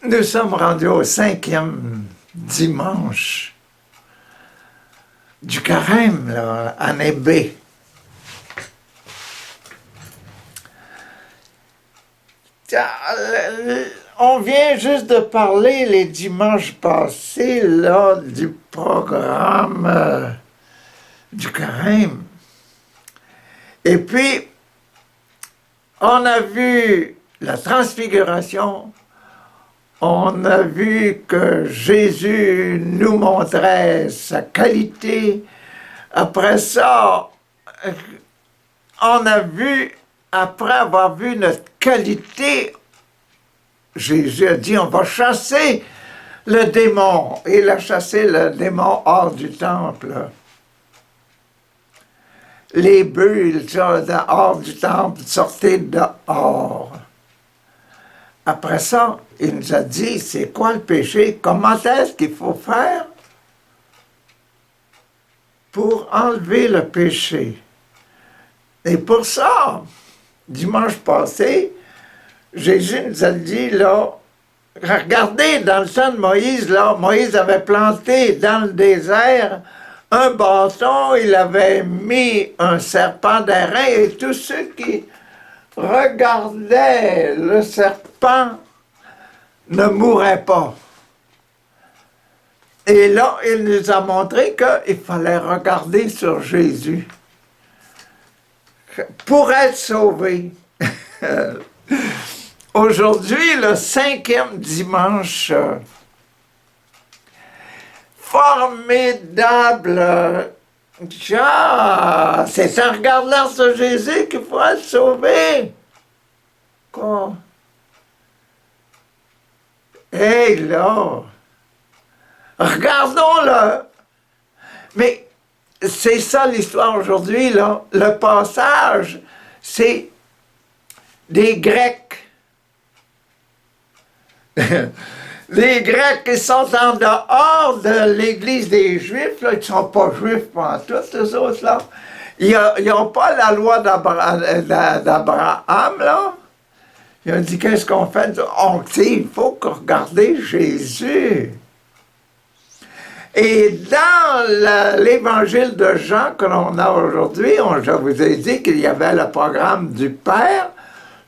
Nous sommes rendus au 5e dimanche du carême, là, année B. On vient juste de parler les dimanches passés là, du programme du carême. Et puis, on a vu la transfiguration, on a vu que Jésus nous montrait sa qualité. Après ça, on a vu, après avoir vu notre qualité, Jésus a dit, on va chasser le démon. Et il a chassé le démon hors du temple. Les bœufs, ils sont hors du temple, sortez dehors. Après ça, il nous a dit, c'est quoi le péché? Comment est-ce qu'il faut faire pour enlever le péché? Et pour ça, dimanche passé, Jésus nous a dit, là, regardez, dans le temps de Moïse, là, Moïse avait planté dans le désert un bâton, il avait mis un serpent d'airain, et tous ceux qui regardaient le serpent ne mourraient pas. Et là, il nous a montré qu'il fallait regarder sur Jésus pour être sauvé. Aujourd'hui, le 5e dimanche, formidable. C'est en regardant sur Jésus qu'il faut être sauvé. Quoi? Hé, là, regardons-le. Mais c'est ça l'histoire aujourd'hui, là. Le passage, c'est des Grecs. Les Grecs qui sont en dehors de l'Église des Juifs, là, ils ne sont pas juifs pendant tous ces autres-là. Ils n'ont pas la loi d'Abraham, là. Ils ont dit, qu'est-ce qu'on fait? Il faut regarder Jésus. Et dans l'évangile de Jean que l'on a aujourd'hui, je vous ai dit qu'il y avait le programme du Père,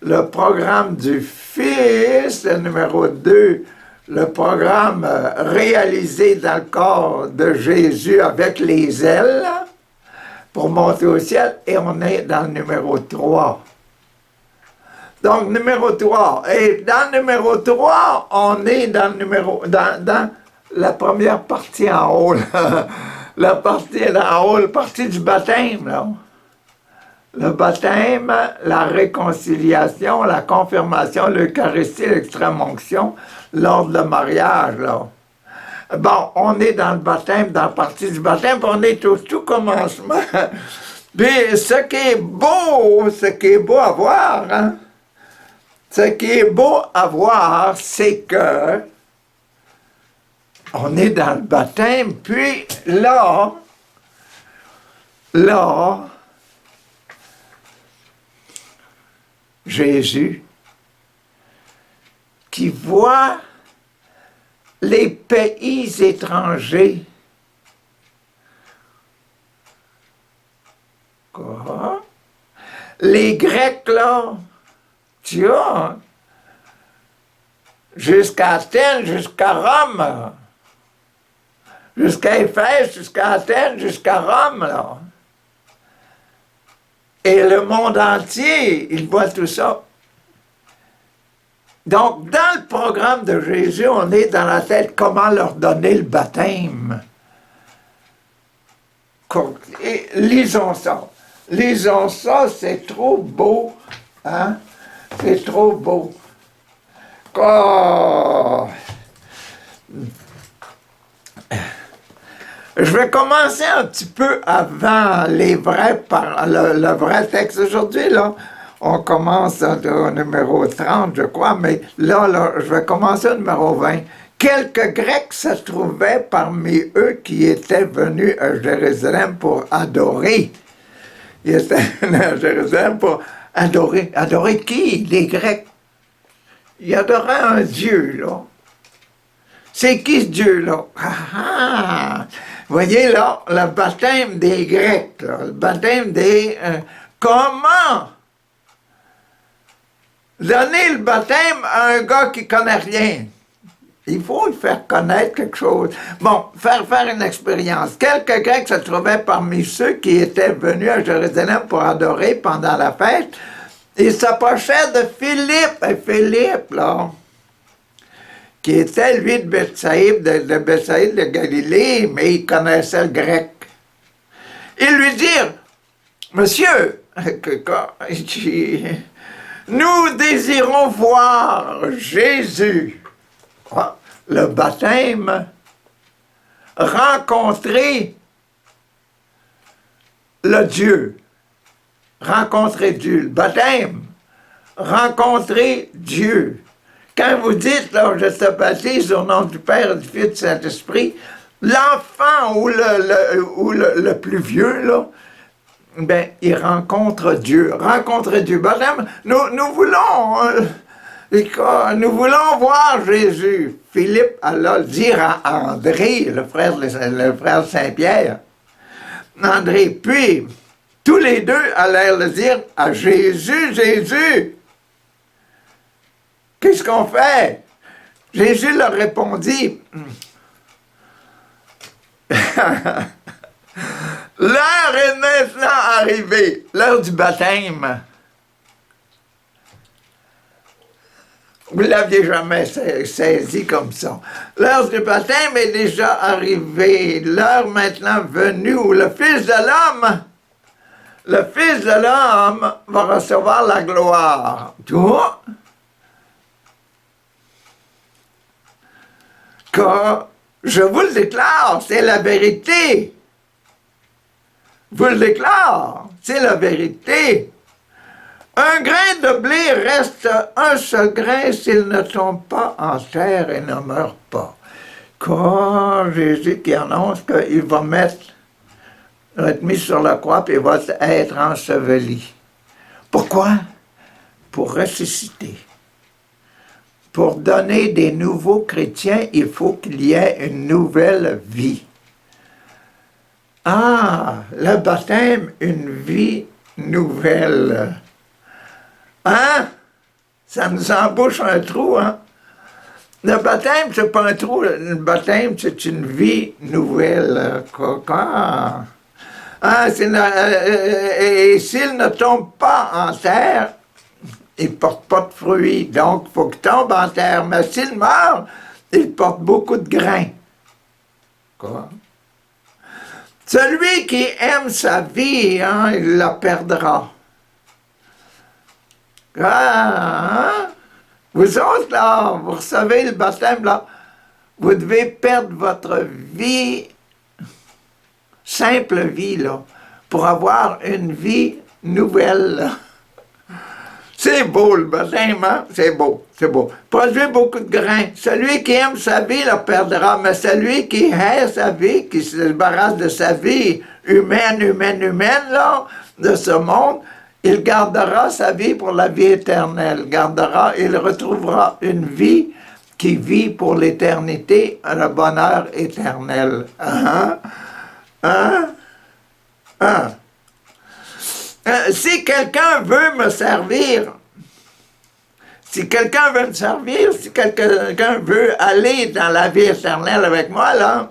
le programme du Fils, le numéro 2, le programme réalisé dans le corps de Jésus avec les ailes pour monter au ciel, et on est dans le numéro 3. Donc, numéro 3. Et dans le numéro 3, on est dans le dans la première partie en haut, là. La partie en haut, la partie du baptême, là. Le baptême, la réconciliation, la confirmation, l'Eucharistie, l'extrême-onction, l'ordre de mariage, là. Bon, on est dans le baptême, dans la partie du baptême, puis on est au tout commencement. Puis ce qui est beau à voir, hein? Ce qui est beau à voir, c'est que on est dans le baptême, puis là, Jésus, qui voit les pays étrangers. Quoi? Les Grecs, là, tu vois, jusqu'à Athènes, jusqu'à Rome, jusqu'à Éphèse, jusqu'à Athènes, jusqu'à Rome, là. Et le monde entier, il voit tout ça. Donc, dans le programme de Jésus, on est dans la tête comment leur donner le baptême. Et lisons ça. Lisons ça, c'est trop beau. Hein? C'est trop beau. Oh. Je vais commencer un petit peu avant le vrai texte aujourd'hui, là. On commence au numéro 30, je crois, mais là, je vais commencer au numéro 20. Quelques Grecs se trouvaient parmi eux qui étaient venus à Jérusalem pour adorer. Ils étaient venus à Jérusalem pour adorer. Adorer qui? Les Grecs. Ils adoraient un dieu, là. C'est qui ce Dieu-là? Ah, ah! Vous voyez là, le baptême des Grecs, là, le baptême des... comment donner le baptême à un gars qui connaît rien? Il faut lui faire connaître quelque chose. Bon, faire une expérience. Quelques Grecs se trouvaient parmi ceux qui étaient venus à Jérusalem pour adorer pendant la fête. Ils s'approchaient de Philippe. Et Philippe, là, qui était, lui, de Bethsaïde, de Galilée, mais il connaissait le grec. Ils lui dirent, « Monsieur, nous désirons voir Jésus. » Le baptême, rencontrer le Dieu. Rencontrer Dieu. Le baptême, rencontrer Dieu. Quand vous dites, là, je te baptise au nom du Père, du Fils, du Saint-Esprit, l'enfant ou le plus vieux, là, ben, il rencontre Dieu. Rencontrer Dieu. Baptême, nous voulons voir Jésus. Philippe alla dire à André, le frère de Saint-Pierre. André, puis, tous les deux allèrent le dire à Jésus, Jésus. Qu'est-ce qu'on fait? Jésus leur répondit, l'heure est maintenant arrivée, l'heure du baptême. Vous ne l'aviez jamais saisi comme ça. L'heure du baptême est déjà arrivée. L'heure maintenant venue où le Fils de l'homme va recevoir la gloire. Tu vois? Que je vous le déclare, c'est la vérité. Je vous le déclare, c'est la vérité. Un grain de blé reste un seul grain s'il ne tombe pas en terre et ne meurt pas. Quand Jésus qui annonce qu'il va être mis sur la croix et il va être enseveli. Pourquoi? Pour ressusciter. Pour donner des nouveaux chrétiens, il faut qu'il y ait une nouvelle vie. Ah, le baptême, une vie nouvelle. Hein? Ça nous embouche un trou, hein? Le baptême, c'est pas un trou. Le baptême, c'est une vie nouvelle. Et s'il ne tombe pas en terre, il ne porte pas de fruits. Donc, il faut qu'il tombe en terre. Mais s'il meurt, il porte beaucoup de grains. Quoi? Celui qui aime sa vie, hein, il la perdra. Ah, hein? Vous autres, là, vous recevez le baptême, là, vous devez perdre votre vie, simple vie, là, pour avoir une vie nouvelle, là. C'est beau, le baptême, hein? C'est beau, c'est beau. Produit beaucoup de grains. Celui qui aime sa vie la perdra, mais celui qui hait sa vie, qui se débarrasse de sa vie humaine, là, de ce monde, il gardera sa vie pour la vie éternelle. Il retrouvera une vie qui vit pour l'éternité, le bonheur éternel. Si quelqu'un veut me servir, si quelqu'un veut aller dans la vie éternelle avec moi, là,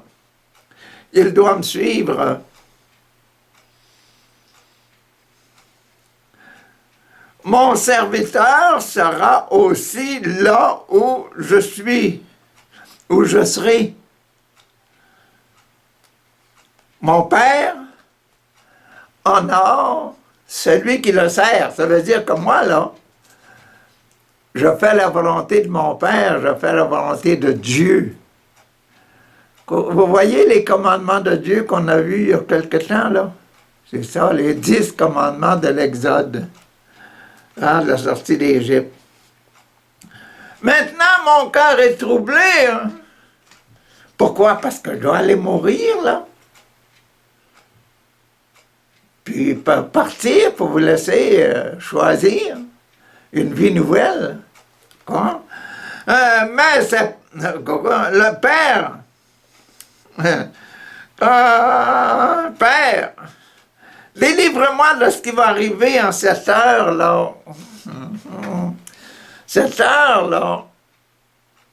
il doit me suivre. Mon serviteur sera aussi là où je suis, où je serai. Mon Père honore celui qui le sert. Ça veut dire que moi, là, je fais la volonté de mon Père, je fais la volonté de Dieu. Vous voyez les commandements de Dieu qu'on a vus il y a quelque temps, là? C'est ça, les 10 commandements de l'Exode. Ah, de la sortie d'Égypte. Maintenant, mon cœur est troublé. Hein? Pourquoi? Parce que je dois aller mourir, là. Puis partir pour vous laisser choisir une vie nouvelle. Quoi? Mais le Père, Père, délivre-moi de ce qui va arriver en cette heure-là. Cette heure-là.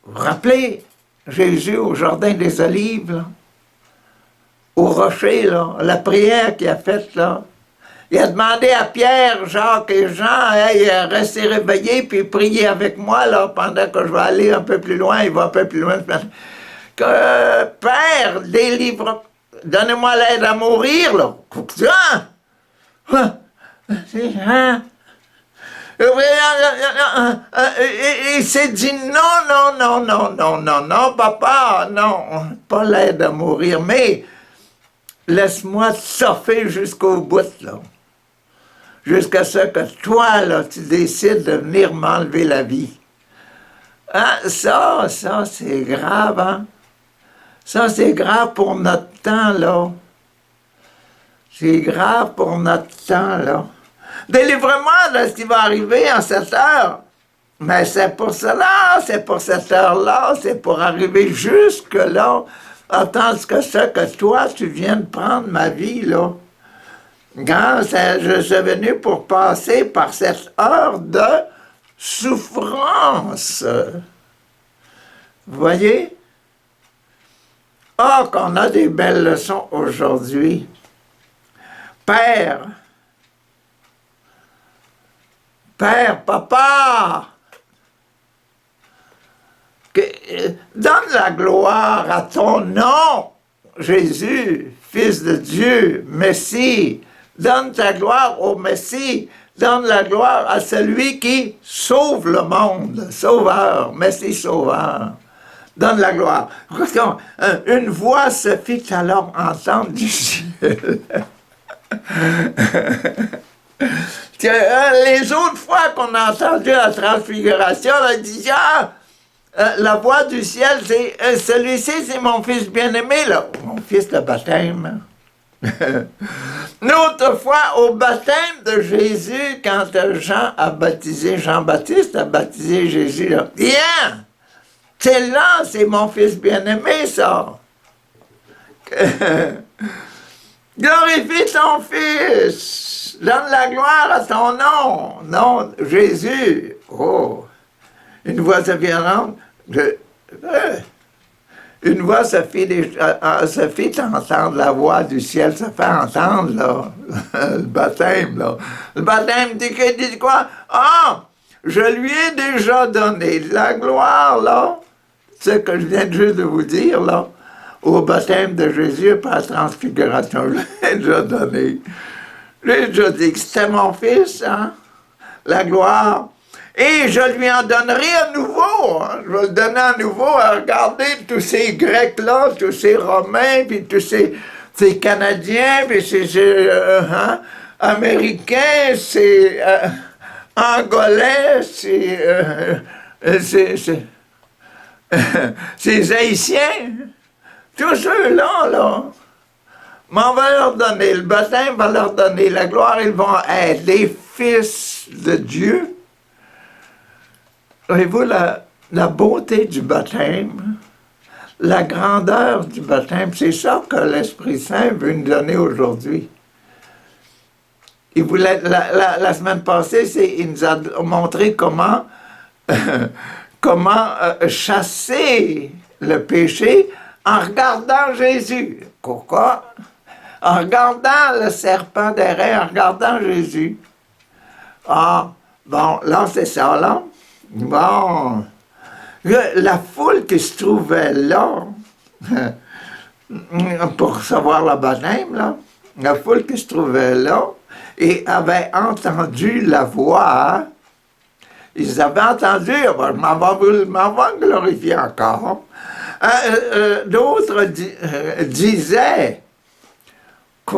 Vous vous rappelez Jésus au Jardin des Olives, là? Au rocher, là, la prière qu'il a faite, là. Il a demandé à Pierre, Jacques et Jean, hey, restez réveillés puis priez avec moi là, pendant que je vais aller un peu plus loin. Il va un peu plus loin. Que Père, délivre, donnez-moi l'aide à mourir là. Il s'est dit non, papa, non, pas l'aide à mourir, mais laisse-moi soffer jusqu'au bout là. Jusqu'à ce que toi, là, tu décides de venir m'enlever la vie. Hein? Ça, c'est grave, hein? Ça, c'est grave pour notre temps, là. C'est grave pour notre temps, là. Délivre-moi de ce qui va arriver en cette heure. Mais c'est pour cela, c'est pour cette heure-là, c'est pour arriver jusque-là, tandis que ce que toi, tu viens de prendre ma vie, là. Quand je suis venu pour passer par cette heure de souffrance. Vous voyez? Oh, qu'on a des belles leçons aujourd'hui. Père, papa, donne la gloire à ton nom, Jésus, Fils de Dieu, Messie. Donne ta gloire au Messie. Donne la gloire à celui qui sauve le monde. Sauveur, Messie sauveur. Donne la gloire. Une voix se fit alors entendre du ciel. Les autres fois qu'on a entendu la transfiguration, on disait la voix du ciel, c'est celui-ci, c'est mon fils bien-aimé, là, mon fils de baptême. Une autre fois, au baptême de Jésus, quand Jean-Baptiste a baptisé Jésus, là, viens, c'est là, c'est mon fils bien-aimé, ça. Glorifie ton fils, donne la gloire à ton nom, nom Jésus. Oh, une voix violente, une voix se fait entendre, la voix du ciel se fait entendre, là, le baptême, là. Le baptême dit quoi? Ah, je lui ai déjà donné la gloire, là, ce que je viens juste de vous dire, là, au baptême de Jésus par la transfiguration, je l'ai déjà donné. J'ai déjà dit que c'était mon fils, hein, la gloire. Et je lui en donnerai à nouveau. Hein. Je vais le donner à nouveau à regarder tous ces Grecs-là, tous ces Romains, puis tous ces Canadiens, puis ces Américains, ces Angolais, ces Haïtiens. Tous ceux-là, là, m'en va leur donner, le baptême va leur donner la gloire, ils vont être les fils de Dieu. Voyez-vous la beauté du baptême, la grandeur du baptême, c'est ça que l'Esprit Saint veut nous donner aujourd'hui. Il voulait, la semaine passée, il nous a montré comment, chasser le péché en regardant Jésus. Pourquoi? En regardant le serpent d'airain, en regardant Jésus. Ah, bon, là, c'est ça, là. Bon, la foule qui se trouvait là, pour recevoir le baptême, là, la foule qui se trouvait là, et avait entendu la voix, ils avaient entendu, je m'en vais glorifier encore. D'autres disaient que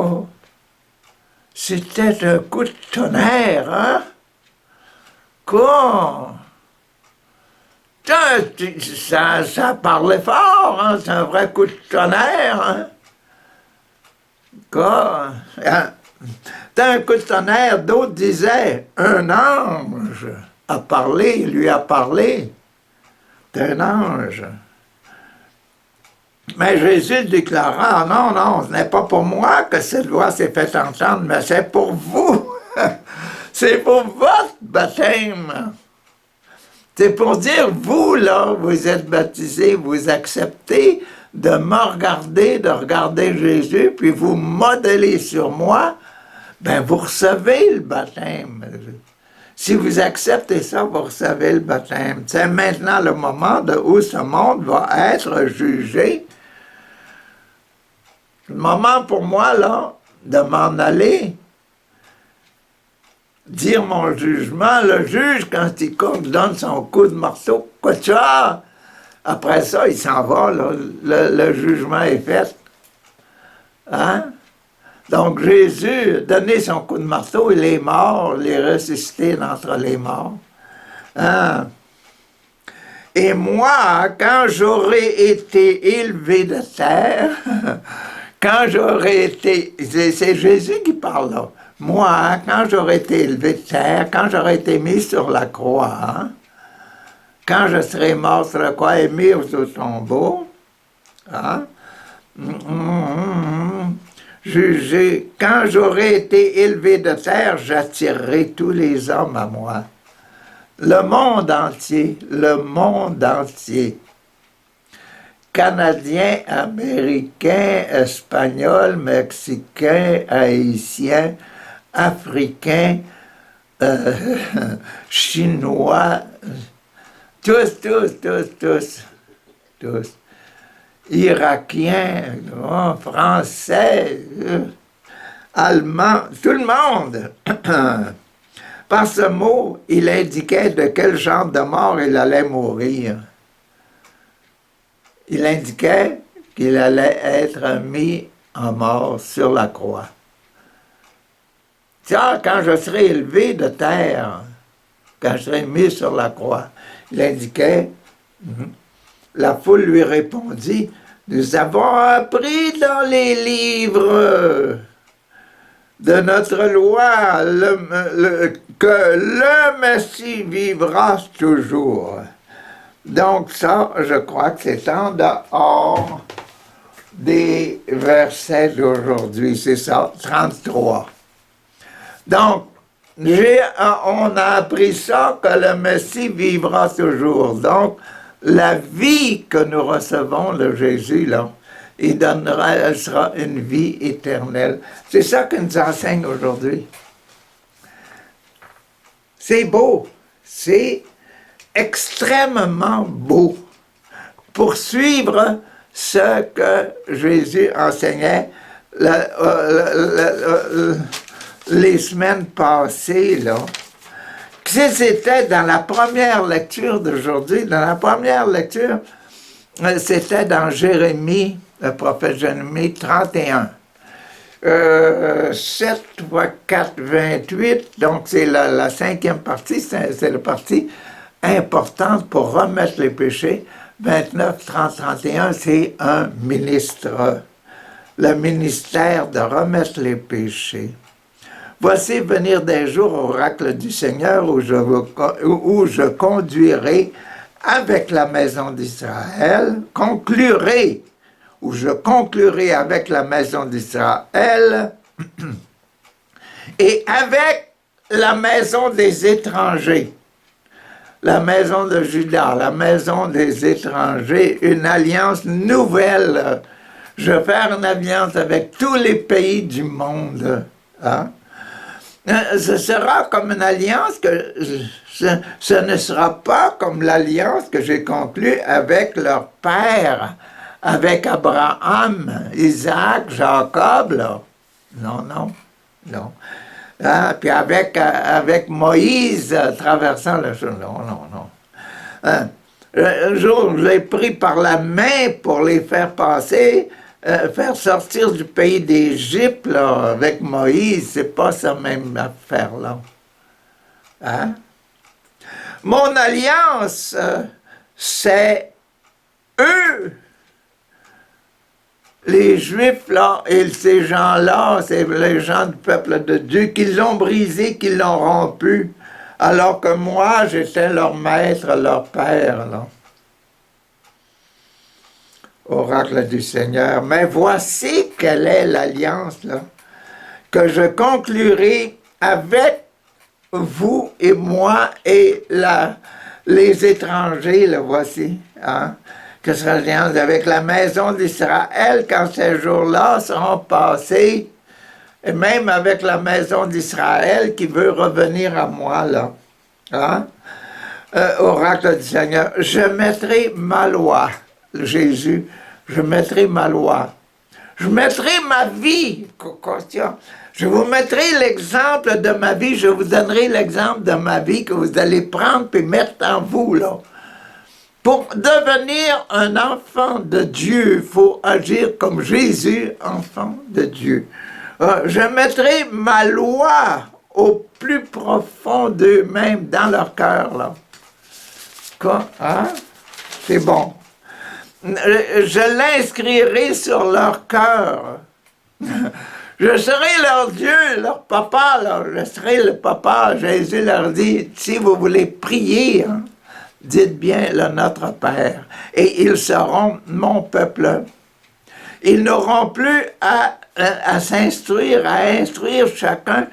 c'était un coup de tonnerre, hein? Quoi? Ça parlait fort, hein? C'est un vrai coup de tonnerre. Hein? Quoi? C'est un coup de tonnerre, d'autres disaient, un ange a parlé, lui a parlé. C'est un ange. Mais Jésus déclara, non, non, ce n'est pas pour moi que cette voix s'est fait entendre, mais c'est pour vous. C'est pour votre baptême. C'est pour dire, vous, là, vous êtes baptisés, vous acceptez de me regarder, de regarder Jésus, puis vous modelez sur moi, ben vous recevez le baptême. Si vous acceptez ça, vous recevez le baptême. C'est maintenant le moment où ce monde va être jugé. Le moment pour moi, là, de m'en aller, dire mon jugement, le juge, quand il donne son coup de marteau, quoi tu as? Après ça, il s'en va, là, le jugement est fait. Hein? Donc Jésus a donné son coup de marteau, il est mort, il est ressuscité d'entre les morts. Hein? Et moi, quand j'aurai été élevé de terre, quand j'aurai été, c'est Jésus qui parle là, moi, quand j'aurai été élevé de terre, quand j'aurai été mis sur la croix, hein, quand je serai mort sur la croix et mis au tombeau, hein, jugé, quand j'aurai été élevé de terre, j'attirerai tous les hommes à moi. Le monde entier, Canadiens, Américains, Espagnols, Mexicains, Haïtiens, Africains, Chinois, tous, Irakiens, Français, Allemands, tout le monde. Par ce mot, il indiquait de quel genre de mort il allait mourir. Il indiquait qu'il allait être mis en mort sur la croix. Tiens, quand je serai élevé de terre, quand je serai mis sur la croix, il indiquait, la foule lui répondit, nous avons appris dans les livres de notre loi que le Messie vivra toujours. Donc ça, je crois que c'est en dehors des versets d'aujourd'hui, c'est ça, 33. Donc, on a appris ça, que le Messie vivra toujours. Donc, la vie que nous recevons de Jésus, là, elle sera une vie éternelle. C'est ça qu'il nous enseigne aujourd'hui. C'est beau, c'est extrêmement beau. Pour suivre ce que Jésus enseignait les semaines passées, là. C'était dans la première lecture d'aujourd'hui, dans la première lecture, c'était dans Jérémie, le prophète Jérémie 31. 7 fois 4, 28, donc c'est la cinquième partie, c'est la partie importante pour remettre les péchés. 29, 30, 31, c'est un ministre, le ministère de remettre les péchés. Voici venir des jours, oracle du Seigneur, où je conduirai avec la maison d'Israël, où je conclurai avec la maison d'Israël et avec la maison des étrangers, la maison de Juda, la maison des étrangers, une alliance nouvelle. Je vais faire une alliance avec tous les pays du monde. Hein? Ce sera comme une alliance que ce ne sera pas comme l'alliance que j'ai conclue avec leur père, avec Abraham, Isaac, Jacob, là. Non. Hein? Puis avec Moïse traversant le chemin. Non. Hein? Un jour, je l'ai pris par la main pour les faire passer, faire sortir du pays d'Égypte, là, avec Moïse, c'est pas sa même affaire-là. Hein? Mon alliance, c'est eux, les Juifs, là, et ces gens-là, c'est les gens du peuple de Dieu, qui l'ont brisé, qui l'ont rompu, alors que moi, j'étais leur maître, leur père, là. oracle du Seigneur. Mais voici quelle est l'alliance, là, que je conclurai avec vous et moi et les étrangers, le voici, hein, que sera l'alliance avec la maison d'Israël quand ces jours-là seront passés, et même avec la maison d'Israël qui veut revenir à moi, là. Hein? Oracle du Seigneur, je mettrai ma loi, Jésus, je mettrai ma loi. Je mettrai ma vie, je vous mettrai l'exemple de ma vie, je vous donnerai l'exemple de ma vie que vous allez prendre et mettre en vous, là. Pour devenir un enfant de Dieu, il faut agir comme Jésus, enfant de Dieu. Je mettrai ma loi au plus profond d'eux-mêmes, dans leur cœur, là. Quoi? Hein? C'est bon. Je l'inscrirai sur leur cœur. Je serai leur Dieu, leur papa, là. Je serai le papa. Jésus leur dit, si vous voulez prier, hein, dites bien le Notre Père, et ils seront mon peuple. Ils n'auront plus à s'instruire, à instruire chacun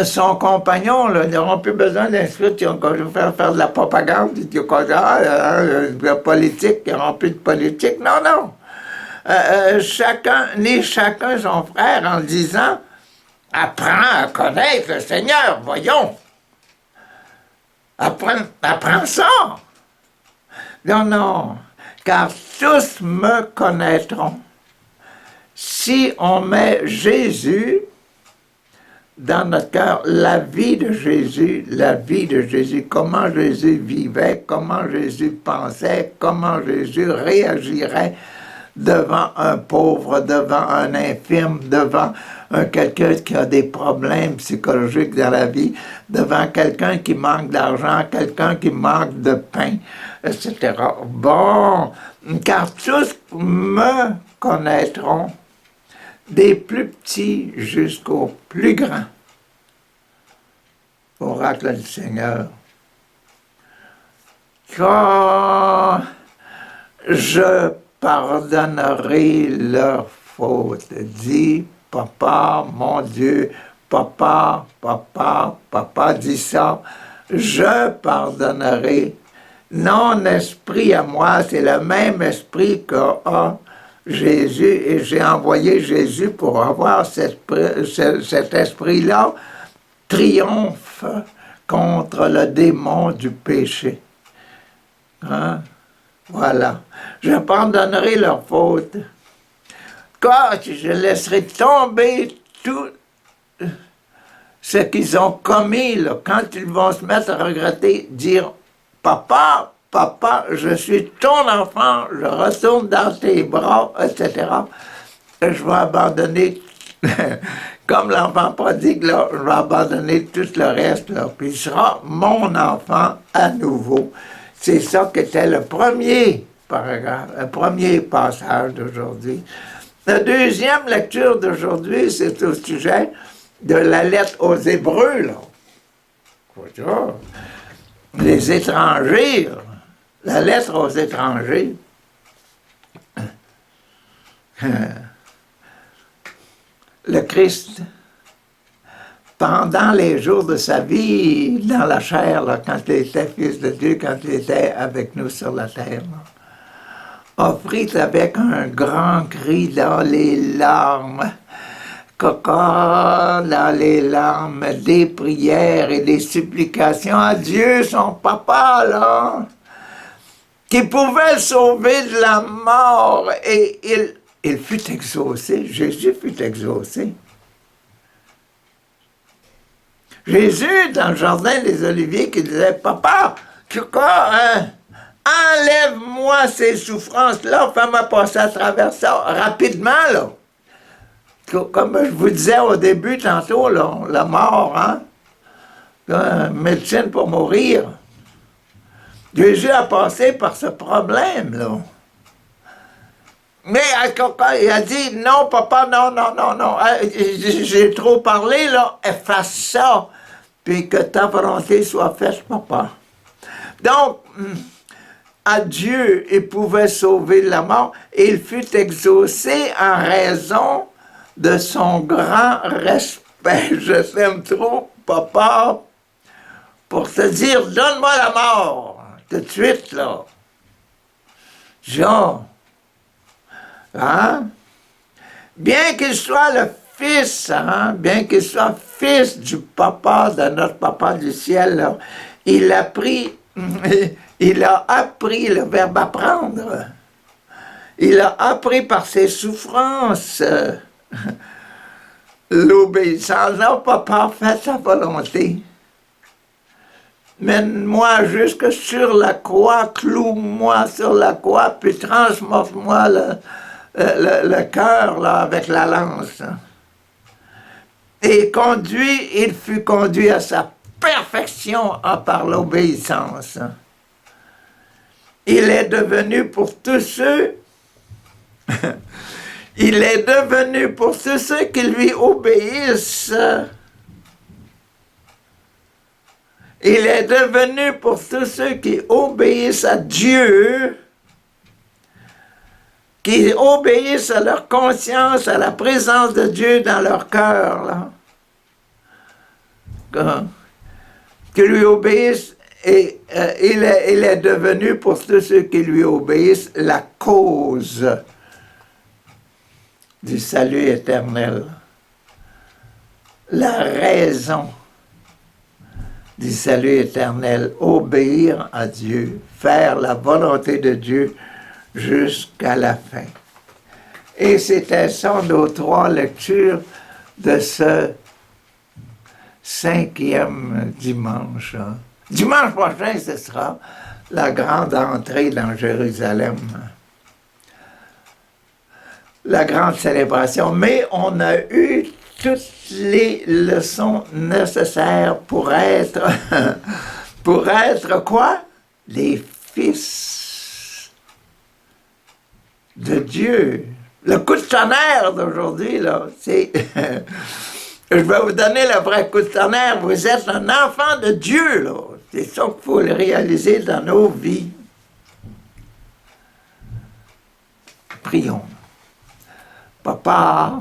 son compagnon, là. Ils n'auront plus besoin d'instruire, ils vont faire de la propagande, de politique, ils n'auront plus de politique. Non, non. Chacun son frère en disant, apprends à connaître le Seigneur, voyons. Apprends ça. Non, non, car tous me connaîtront. Si on met Jésus dans notre cœur, la vie de Jésus, comment Jésus vivait, comment Jésus pensait, comment Jésus réagirait devant un pauvre, devant un infirme, devant quelqu'un qui a des problèmes psychologiques dans la vie, devant quelqu'un qui manque d'argent, quelqu'un qui manque de pain, etc. Bon, car tous me connaîtront, des plus petits jusqu'aux plus grands. Oracle du Seigneur. Quand je pardonnerai leurs fautes, dit papa, mon Dieu, papa, dit ça, je pardonnerai. Non, esprit à moi, c'est le même esprit qu'a Jésus, et j'ai envoyé Jésus pour avoir cet esprit-là, triomphe contre le démon du péché. Hein? Voilà. Je pardonnerai leurs fautes. Quand je laisserai tomber tout ce qu'ils ont commis, là, quand ils vont se mettre à regretter, dire « Papa, papa, je suis ton enfant, je retourne dans tes bras, etc. » Et je vais abandonner, comme l'enfant prodigue, là, je vais abandonner tout le reste, là, puis il sera mon enfant à nouveau. C'est ça qui était le premier paragraphe, le premier passage d'aujourd'hui. La deuxième lecture d'aujourd'hui, c'est au sujet de la lettre aux Hébreux, là. Les étrangers, là. La lettre aux étrangers. Le Christ, pendant les jours de sa vie dans la chair, là, quand il était fils de Dieu, quand il était avec nous sur la terre, là, offrit avec un grand cri dans les larmes, dans les larmes, des prières et des supplications à Dieu, son papa, là, qui pouvait le sauver de la mort, et il fut exaucé, Jésus fut exaucé. Jésus, dans le jardin des Oliviers, qui disait, « Papa, enlève-moi ces souffrances-là, fais-moi passer à travers ça rapidement, là. » Comme je vous disais au début, tantôt, là, la mort, hein? Médecine pour mourir. Jésus a passé par ce problème-là. Mais il a dit, non, papa, non, j'ai trop parlé, là, efface ça, puis que ta volonté soit faite, papa. Donc, à Dieu et pouvait sauver de la mort, et il fut exaucé en raison de son grand respect. Je t'aime trop, papa, pour te dire, donne-moi la mort, tout de suite, là. Jean, hein? Bien qu'il soit le fils, hein, bien qu'il soit fils du papa, de notre papa du ciel, là, il a appris le verbe apprendre. Il a appris par ses souffrances l'obéissance. Non, papa, fais ta volonté. Mène-moi jusque sur la croix, cloue-moi sur la croix, puis transforme-moi le cœur là, avec la lance. Et il fut conduit à sa perfection par l'obéissance. Il est devenu pour tous ceux il est devenu pour tous ceux qui lui obéissent. Il est devenu pour tous ceux qui obéissent à Dieu, qui obéissent à leur conscience, à la présence de Dieu dans leur cœur, là. Qui lui obéissent, et il est devenu pour tous ceux qui lui obéissent la cause du salut éternel, la raison du salut éternel, obéir à Dieu, faire la volonté de Dieu jusqu'à la fin. Et c'était ça nos 3 lectures de ce 5e dimanche. Dimanche prochain, ce sera la grande entrée dans Jérusalem. La grande célébration. Mais on a eu toutes les leçons nécessaires pour être quoi? Les fils de Dieu. Le coup de tonnerre d'aujourd'hui, là, c'est... Je vais vous donner le vrai coup de tonnerre. Vous êtes un enfant de Dieu, là. C'est ça qu'il faut le réaliser dans nos vies. Prions. Papa,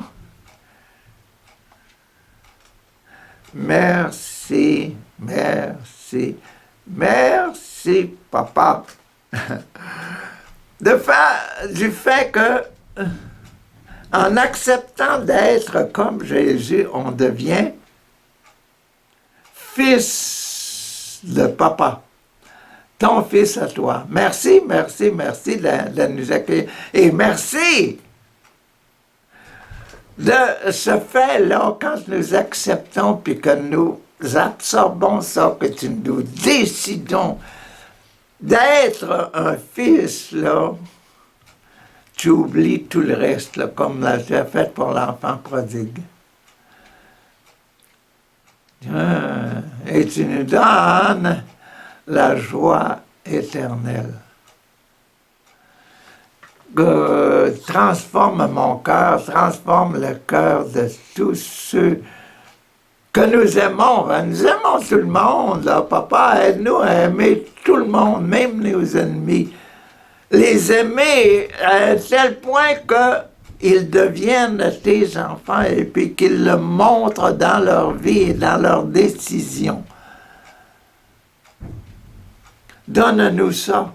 merci, merci, merci, papa, du fait que, en acceptant d'être comme Jésus, on devient fils de papa, ton fils à toi. Merci, merci, merci de nous accueillir. Et merci de ce fait-là, quand nous acceptons puis que nous absorbons ça, que nous décidons d'être un fils, là, tu oublies tout le reste, là, comme tu as fait pour l'enfant prodigue. Et tu nous donnes la joie éternelle. Transforme mon cœur, transforme le cœur de tous ceux que nous aimons. Nous aimons tout le monde, là. Papa, aide-nous à aimer tout le monde, même nos ennemis. Les aimer à tel point qu'ils deviennent tes enfants et puis qu'ils le montrent dans leur vie et dans leurs décisions. Donne-nous ça.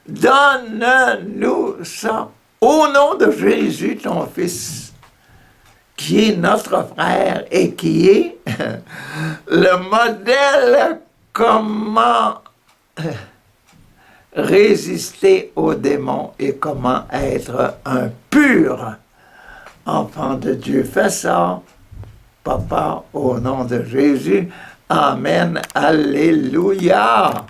Donne-nous ça. Au nom de Jésus, ton Fils, qui est notre frère et qui est le modèle comment résister aux démons et comment être un pur enfant de Dieu. Fais ça, papa, au nom de Jésus. Amen. Alléluia.